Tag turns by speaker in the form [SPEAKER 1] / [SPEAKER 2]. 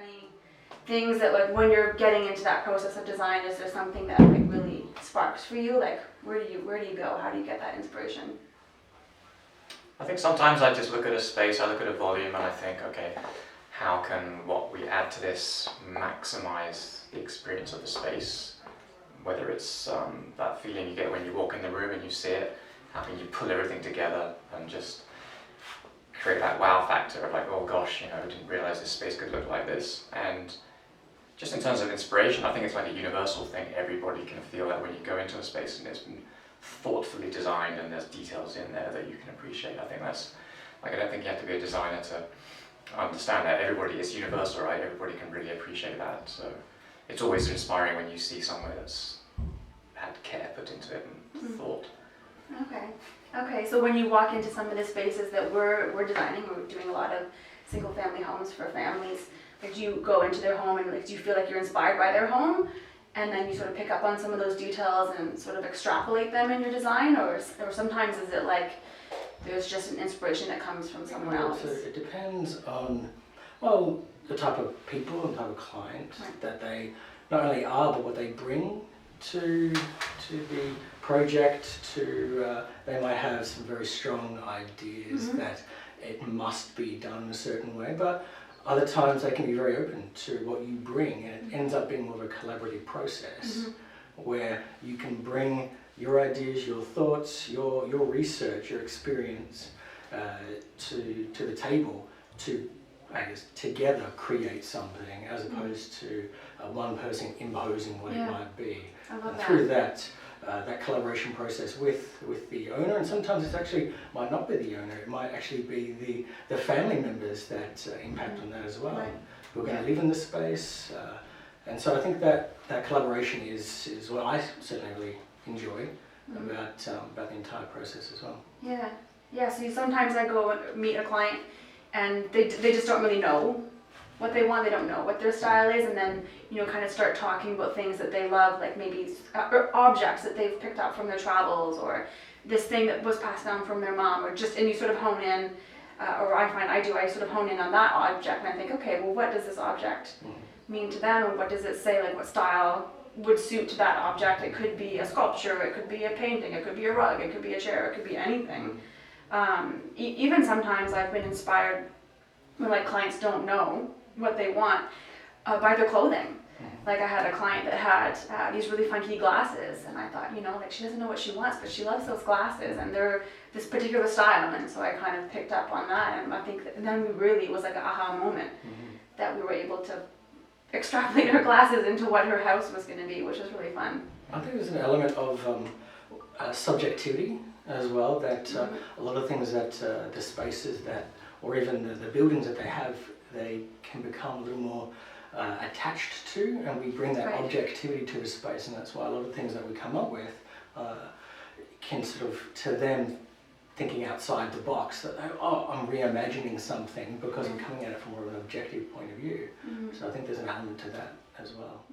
[SPEAKER 1] any things that, like, when you're getting into that process of design, is there something that like really sparks for you? Like, where do you go? How do you get that inspiration?
[SPEAKER 2] I think sometimes I just look at a space, I look at a volume, and I think, okay, how can what we add to this maximize the experience of the space? Whether it's that feeling you get when you walk in the room and you see it, how can you pull everything together and just create that wow factor of like, oh gosh, I didn't realize this space could look like this. And just in terms of inspiration, I think it's like a universal thing. Everybody can feel that when you go into a space and it's been thoughtfully designed and there's details in there that you can appreciate. I think that's, like, I don't think you have to be a designer to understand that. Everybody is universal, right? Everybody can really appreciate that. So it's always inspiring when you see somewhere that's had care put into it and thought. Okay, so when you walk into some of the spaces that we're designing, we're doing a lot of single family homes for families, like, do you go into their home and like, do you feel like you're inspired by their home, and then you sort of pick up on some of those details and sort of extrapolate them in your design, or sometimes is it like there's just an inspiration that comes from somewhere else?
[SPEAKER 3] So it depends on, well, the type of people and type of client that they not only are, but what they bring to the project. They might have some very strong ideas that it must be done a certain way, but other times they can be very open to what you bring, and it ends up being more of a collaborative process where you can bring your ideas, your thoughts, your research, your experience to the table to, I guess, together create something, as opposed to one person imposing what it might be. And through that collaboration process with the owner, and sometimes it actually might not be the owner, it might actually be the family members that impact on that as well, who are going to live in the space. And so I think that collaboration is what I certainly really enjoy about the entire process as well.
[SPEAKER 1] Yeah. So sometimes I go and meet a client and they just don't really know what they want, they don't know what their style is, and then kind of start talking about things that they love, like maybe objects that they've picked up from their travels, or this thing that was passed down from their mom, and you sort of hone in, or I sort of hone in on that object, and I think, okay, well, what does this object mean to them, and what does it say, like what style would suit to that object? It could be a sculpture, it could be a painting, it could be a rug, it could be a chair, it could be anything. Even sometimes I've been inspired when like clients don't know what they want by their clothing. Like I had a client that had these really funky glasses, and I thought, like she doesn't know what she wants, but she loves those glasses and they're this particular style, and so I kind of picked up on that, and I think then it was like an aha moment that we were able to extrapolate her glasses into what her house was going to be, which was really fun.
[SPEAKER 3] I think there's an element of subjectivity as well, that a lot of things that the spaces that, or even the buildings that they can become a little more attached to, and we bring that objectivity to the space, and that's why a lot of things that we come up with can sort of, to them, thinking outside the box, that I'm reimagining something because I'm coming at it from more of an objective point of view. So I think there's an element to that as well.